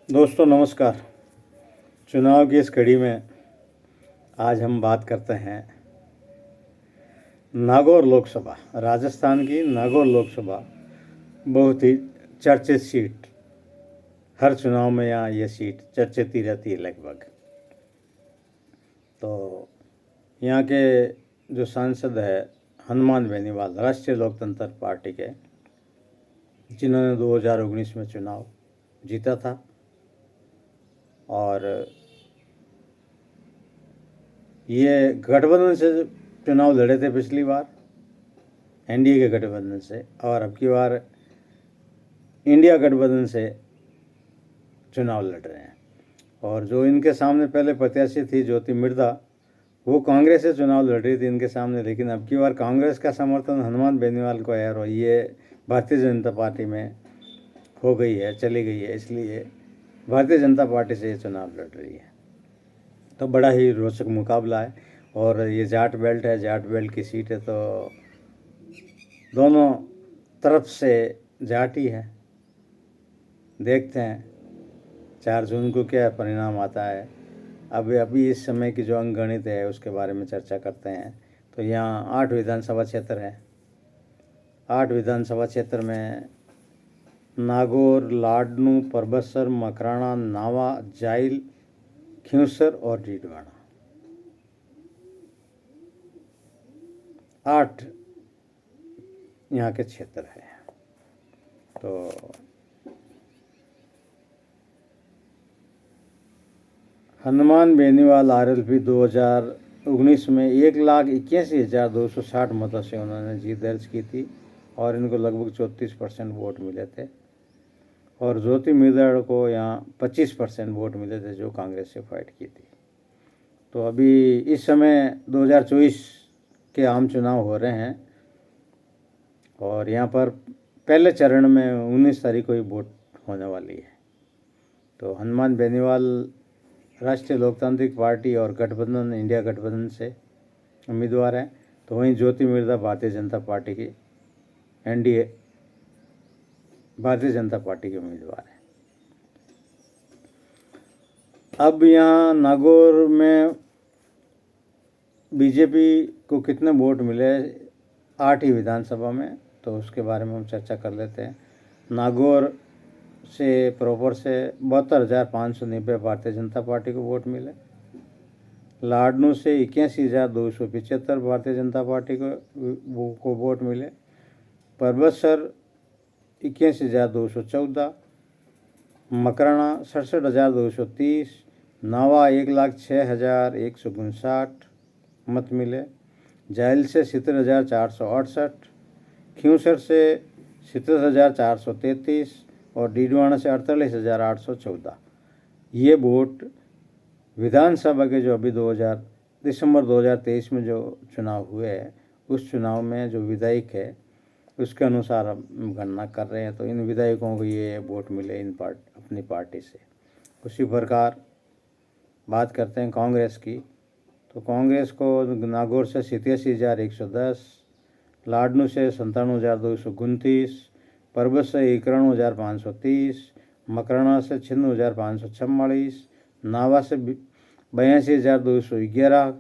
दोस्तों नमस्कार। चुनाव की इस कड़ी में आज हम बात करते हैं नागौर लोकसभा। राजस्थान की नागौर लोकसभा बहुत ही चर्चित सीट, हर चुनाव में यहाँ ये सीट चर्चित ही रहती है लगभग। तो यहाँ के जो सांसद है हनुमान बेनीवाल, राष्ट्रीय लोकतंत्र पार्टी के, जिन्होंने 2019 में चुनाव जीता था और ये गठबंधन से चुनाव लड़े थे पिछली बार, एनडीए के गठबंधन से, और अब की बार इंडिया गठबंधन से चुनाव लड़ रहे हैं। और जो इनके सामने पहले प्रत्याशी थी ज्योति मिर्धा, वो कांग्रेस से चुनाव लड़ रही थी इनके सामने, लेकिन अब की बार कांग्रेस का समर्थन हनुमान बेनीवाल को है और ये भारतीय जनता पार्टी में हो गई है, चली गई है, इसलिए भारतीय जनता पार्टी से ये चुनाव लड़ रही है। तो बड़ा ही रोचक मुकाबला है। और ये जाट बेल्ट है, जाट बेल्ट की सीट है, तो दोनों तरफ से जाट ही है। देखते हैं 4 जून को क्या परिणाम आता है। अभी इस समय की जो अंकगणित है उसके बारे में चर्चा करते हैं। तो यहाँ 8 विधानसभा क्षेत्र है। 8 विधानसभा क्षेत्र में नागौर, लाडनू, परबतसर, मकराना, नावा, जाइल, खींवसर और डीडवाना, 8 यहाँ के क्षेत्र है। तो हनुमान बेनीवाल आरएलपी 2019 में 1,81,260 मतों से उन्होंने जीत दर्ज की थी और इनको लगभग 34% वोट मिले थे। और ज्योति मिर्धा को यहाँ 25% वोट मिले थे, जो कांग्रेस से फाइट की थी। तो अभी इस समय 2024 के आम चुनाव हो रहे हैं और यहाँ पर पहले चरण में 19 तारीख को ही वोट होने वाली है। तो हनुमान बेनीवाल राष्ट्रीय लोकतांत्रिक पार्टी और गठबंधन, इंडिया गठबंधन से उम्मीदवार हैं। तो वहीं ज्योति मिर्धा भारतीय जनता पार्टी की, एनडीए भारतीय जनता पार्टी के उम्मीदवार हैं। अब यहाँ नागौर में बीजेपी को कितने वोट मिले 8 ही विधानसभा में, तो उसके बारे में हम चर्चा कर लेते हैं। नागौर से प्रॉपर से 72,590 भारतीय जनता पार्टी को वोट मिले। लाडनू से 81,275 भारतीय जनता पार्टी को वोट मिले। परबतसर 81,214, मकराना 67,230, नावा 1,06,159 मत मिले। जाइल से 70,468, खींवसर से 70,433 और डीडवाना से 48,814। ये वोट विधानसभा के जो अभी दिसंबर 2023 में जो चुनाव हुए हैं, उस चुनाव में जो विधायक है उसके अनुसार हम गणना कर रहे हैं। तो इन विधायकों को ये वोट मिले अपनी पार्टी से। उसी प्रकार बात करते हैं कांग्रेस की। तो कांग्रेस को नागौर से 87,110, लाडनू से 97,229, परबत से 91,530, मकराना से 96,544, नावा से 82,211,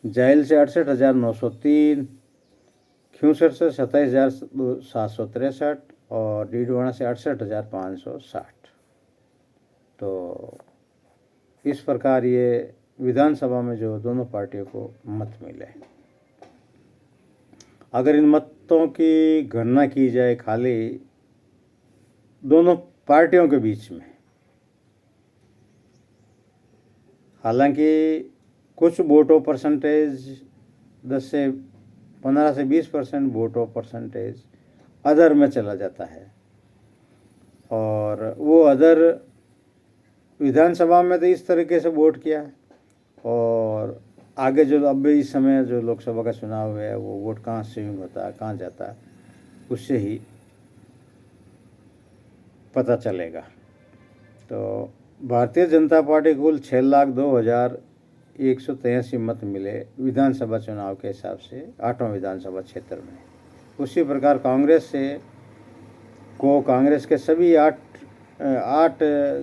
जाइल से 68,903, खींवसर से 27,763 और डीडवाना से 68,560। तो इस प्रकार ये विधानसभा में जो दोनों पार्टियों को मत मिले। अगर इन मतों की गणना की जाए खाली दोनों पार्टियों के बीच में, हालांकि कुछ वोटों परसेंटेज 15 से 20% वोटों परसेंटेज अदर में चला जाता है और वो अदर विधानसभा में तो इस तरीके से वोट किया है और आगे जो अब इस समय जो लोकसभा का चुनाव है वो वोट कहाँ स्विंग होता है, कहाँ जाता है, उससे ही पता चलेगा। तो भारतीय जनता पार्टी को कुल 6,02,183 मत मिले विधानसभा चुनाव के हिसाब से 8वां विधानसभा क्षेत्र में। उसी प्रकार कांग्रेस के सभी 8 8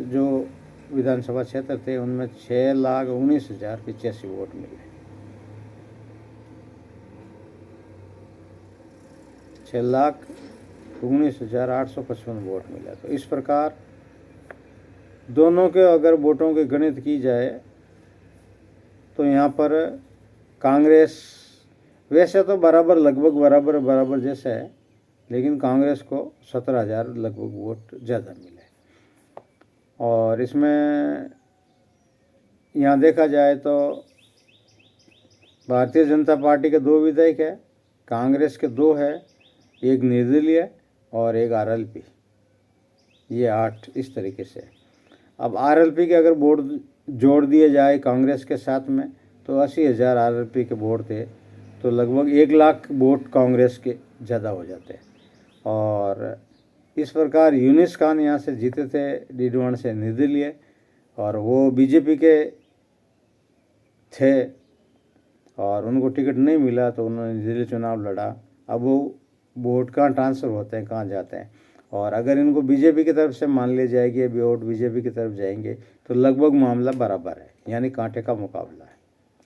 जो विधानसभा क्षेत्र थे उनमें 6,19,085 वोट मिले। 6,19,855 वोट मिला। तो इस प्रकार दोनों के अगर वोटों की गणित की जाए तो यहाँ पर कांग्रेस वैसे तो बराबर लगभग बराबर जैसा है, लेकिन कांग्रेस को 17,000 लगभग वोट ज़्यादा मिले। और इसमें यहाँ देखा जाए तो भारतीय जनता पार्टी के 2 विधायक है, कांग्रेस के 2 है, एक निर्दलीय और एक आरएलपी, ये 8 इस तरीके से। अब आरएलपी के अगर वोट जोड़ दिए जाए कांग्रेस के साथ में तो 80,000 आरएलपी के वोट थे, तो लगभग 1 लाख वोट कांग्रेस के ज़्यादा हो जाते। और इस प्रकार यूनिस खान यहाँ से जीते थे डीडवान से निर्दलीय, और वो बीजेपी के थे और उनको टिकट नहीं मिला तो उन्होंने निर्दलीय चुनाव लड़ा। अब वो वोट कहाँ ट्रांसफ़र होते हैं, कहाँ जाते हैं, और अगर इनको बीजेपी की तरफ से मान लिया जाए कि वोट बीजेपी की तरफ जाएंगे तो लगभग मामला बराबर है, यानी कांटे का मुकाबला है।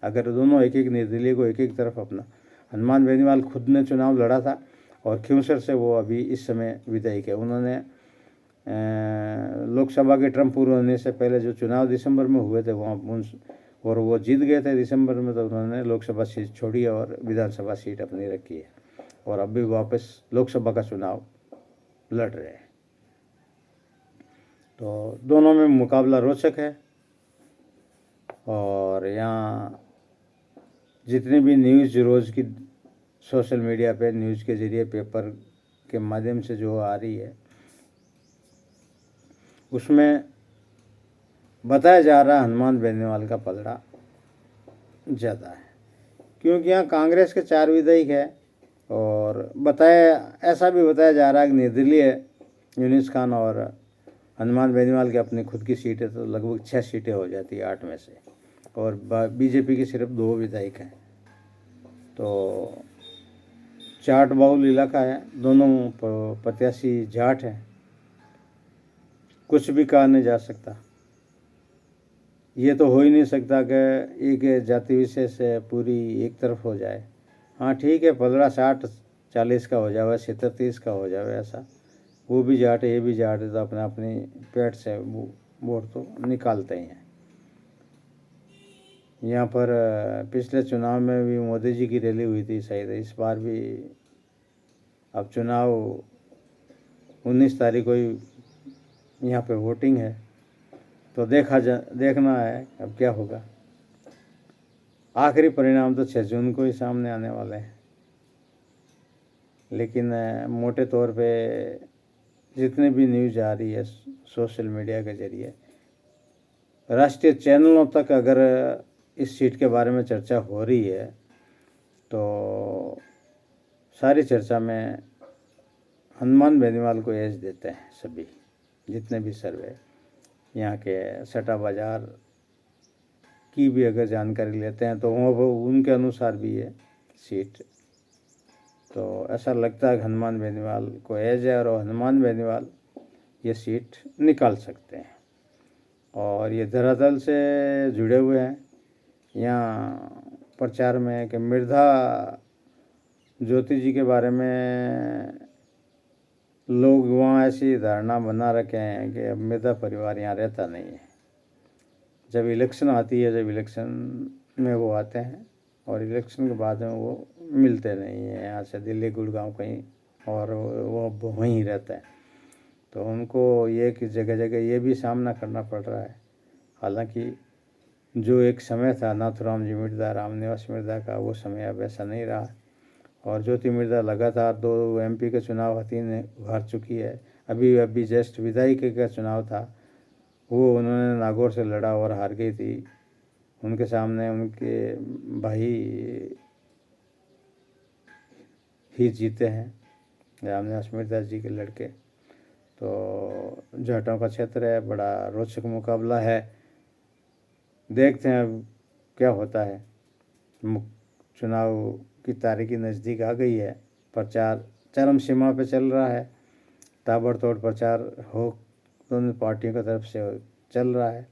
अगर दोनों एक निर्दलीय को एक तरफ अपना, हनुमान बेनीवाल खुद ने चुनाव लड़ा था और खिंवसर से वो अभी इस समय विधायक है। उन्होंने लोकसभा के टर्म पूर्ण होने से पहले जो चुनाव दिसंबर में हुए थे वहाँ और वो जीत गए थे दिसंबर में, तो उन्होंने लोकसभा सीट छोड़ी और विधानसभा सीट अपनी रखी है और अभी वापस लोकसभा का चुनाव लड़ रहे हैं। तो दोनों में मुकाबला रोचक है। और यहाँ जितनी भी न्यूज़ रोज़ की सोशल मीडिया पे न्यूज़ के ज़रिए पेपर के माध्यम से जो आ रही है उसमें बताया जा रहा है हनुमान बेनीवाल का पलड़ा ज़्यादा है, क्योंकि यहाँ कांग्रेस के 4 विधायक है और ऐसा भी बताया जा रहा है कि निर्दलीय यूनिस खान और हनुमान बेनीवाल की अपनी खुद की सीटें तो लगभग 6 सीटें हो जाती है 8 में से, और बीजेपी की सिर्फ 2 विधायक हैं। तो जाट बाहुल इलाका है, दोनों प्रत्याशी जाट हैं, कुछ भी कहा नहीं जा सकता। ये तो हो ही नहीं सकता कि एक जाति विशेष पूरी एक तरफ हो जाए। हाँ ठीक है, 15-60-40 का हो जाए, 70-30 का हो जाए, ऐसा वो भी जाट है ये भी जाट है, तो अपने अपनी पेट से वोट तो निकालते ही हैं। यहाँ पर पिछले चुनाव में भी मोदी जी की रैली हुई थी शायद, इस बार भी अब चुनाव 19 तारीख को ही यहाँ पे वोटिंग है, तो देखना है अब क्या होगा। आखिरी परिणाम तो 6 जून को ही सामने आने वाले हैं, लेकिन मोटे तौर पे जितने भी न्यूज़ आ रही है सोशल मीडिया के ज़रिए, राष्ट्रीय चैनलों तक अगर इस सीट के बारे में चर्चा हो रही है तो सारी चर्चा में हनुमान बेनीवाल को एज देते हैं सभी, जितने भी सर्वे। यहाँ के सट्टा बाज़ार की भी अगर जानकारी लेते हैं तो वो उनके अनुसार भी है सीट, तो ऐसा लगता है कि हनुमान बेनीवाल को एज है और हनुमान बेनीवाल ये सीट निकाल सकते हैं। और ये धरातल से जुड़े हुए हैं। यहाँ प्रचार में कि मृधा ज्योति जी के बारे में लोग वहाँ ऐसी धारणा बना रखे हैं कि अब मृधा परिवार यहाँ रहता नहीं है। जब इलेक्शन आती है, जब इलेक्शन में वो आते हैं और इलेक्शन के बाद में वो मिलते नहीं हैं, यहाँ से दिल्ली गुड़गांव कहीं और वो वहीं रहता है। तो उनको ये कि जगह जगह ये भी सामना करना पड़ रहा है। हालांकि जो एक समय था नाथुराम जी मिर्धा, रामनिवास मिर्धा का, वो समय अब ऐसा नहीं रहा। और ज्योति मिर्धा लगातार 2 एमपी के चुनाव हतीन हार चुकी है। अभी जस्ट विधायक का चुनाव था, वो उन्होंने नागौर से लड़ा और हार गई थी। उनके सामने उनके भाई ही जीते हैं, रामनिवास मिर्धा जी के लड़के। तो जाटों का क्षेत्र है, बड़ा रोचक मुकाबला है। देखते हैं अब क्या होता है। चुनाव की तारीख नज़दीक आ गई है, प्रचार चरम सीमा पे चल रहा है, ताबड़तोड़ प्रचार दोनों पार्टियों की तरफ से चल रहा है।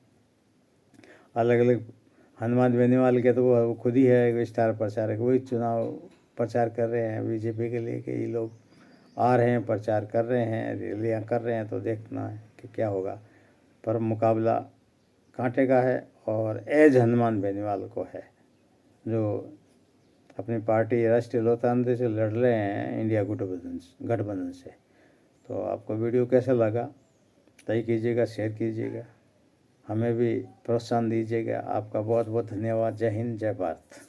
अलग अलग हनुमान बेनीवाल के तो वो खुद ही है स्टार प्रचारक, वही चुनाव प्रचार कर रहे हैं बीजेपी के लिए कि ये लोग आ रहे हैं, प्रचार कर रहे हैं, रैलियाँ कर रहे हैं, तो देखना है कि क्या होगा। पर मुकाबला कांटे का है और एज हनुमान बेनीवाल को है, जो अपनी पार्टी राष्ट्रीय लोकतांत्रिक से लड़ रहे हैं इंडिया गठबंधन से। तो आपको वीडियो कैसा लगा तय कीजिएगा, शेयर कीजिएगा, हमें भी प्रोत्साहन दीजिएगा। आपका बहुत बहुत धन्यवाद। जय हिंद, जय भारत।